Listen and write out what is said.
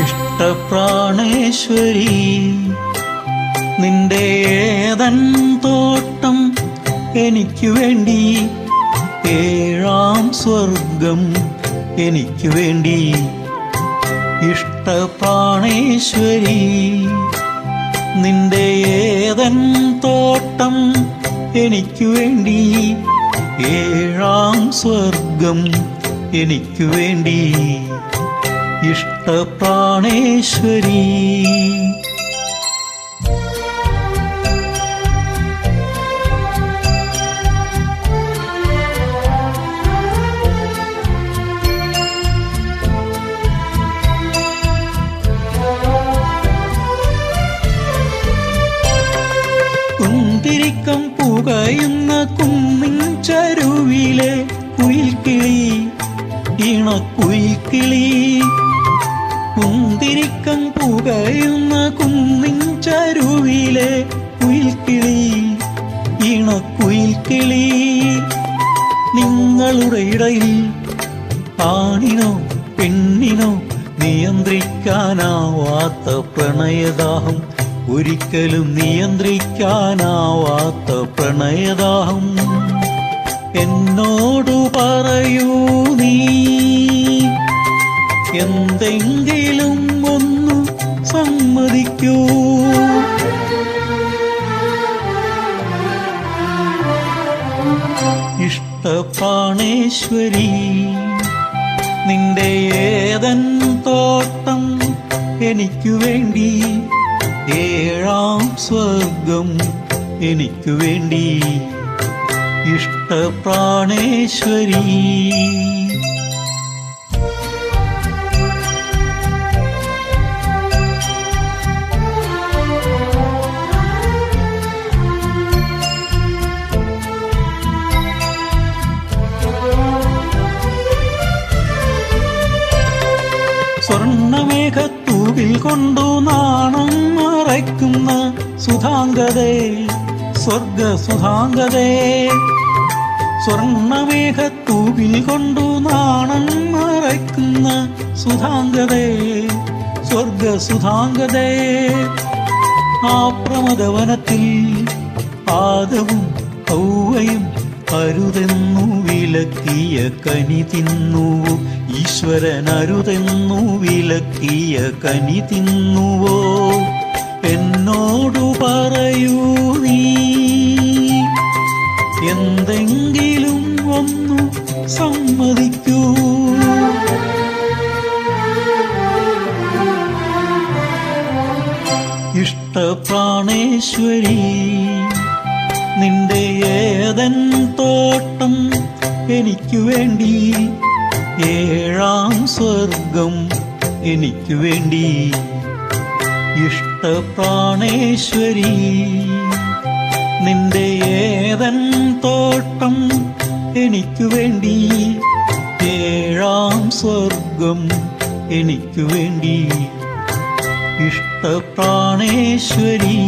ഇഷ്ടപ്രാണേശ്വരി നിന്റെ ഏതൻ തോട്ടം എനിക്കു വേണ്ടി, ഏഴാം സ്വർഗം എനിക്കു വേണ്ടി. ഇഷ്ടപ്രാണേശ്വരി നിന്റെ ഏതൻ തോട്ടം എനിക്കു വേണ്ടി, ഏഴാം സ്വർഗം എനിക്കു വേണ്ടി. ഇഷ്ടപ്രാണേശ്വരി കുന്തിരിക്കം പുകയുന്ന കുന്നിൻ ചരുവിലെ കുയിൽക്കിളി, ഇണക്കുയിൽക്കിളി. കുന്തിരിക്കം പുകയുന്ന കുന്നിൻ ചരുവിലെ കുയിൽക്കിളി, ഇണക്കുയിൽക്കിളി. നിങ്ങളുടെ ഇടയിൽ ആണിനോ പെണ്ണിനോ നിയന്ത്രിക്കാനാവാത്ത പ്രണയദാഹം, ഒരിക്കലും നിയന്ത്രിക്കാനാവാത്ത പ്രണയദാഹം. എന്നോടു പറയൂ നീ എന്തെങ്കിലും ഒന്നു സമ്മതിക്കൂ. ഇഷ്ടപ്രാണേശ്വരി നിന്റെ ഏതൻ തോട്ടം എനിക്കു വേണ്ടി, ഏഴാം സ്വർഗം എനിക്കു വേണ്ടി. ഇഷ്ടപ്രാണേശ്വരി സ്വർണ്ണമേഘത്തൂവിൽ കൊണ്ടു നാണം മറയ്ക്കുന്ന സുധാംഗതേ, സ്വർഗസുധാംഗതേ. സ്വർണ്ണമേഘത്തൂവിൽ കൊണ്ടു നാണം മറയ്ക്കുന്ന സുധാംഗതേ, സ്വർഗസുധാംഗതേ. ആ പ്രമദവനത്തിൽ ആദവും ഹൗവയും അരുതെന്നു വിലക്കിയ കനി തിന്നുവോ, ഈശ്വരൻ അരുതെന്നു വിലക്കിയ കനി തിന്നുവോ. എന്നോടു പറയൂ നീ എന്തെങ്കിലും ഒന്നു സമ്മതിക്കൂ. ഇഷ്ടപ്രാണേശ്വരി നിന്റെ ഏതൻ തോട്ടം എനിക്കു വേണ്ടി, ഏഴാം സ്വർഗം എനിക്കു വേണ്ടി. ഇഷ്ടപ്രാണേശ്വരി നിന്റെ ഏതൻ തോട്ടം എനിക്കു വേണ്ടി, ഏഴാം സ്വർഗം എനിക്കു വേണ്ടി. ഇഷ്ടപ്രാണേശ്വരി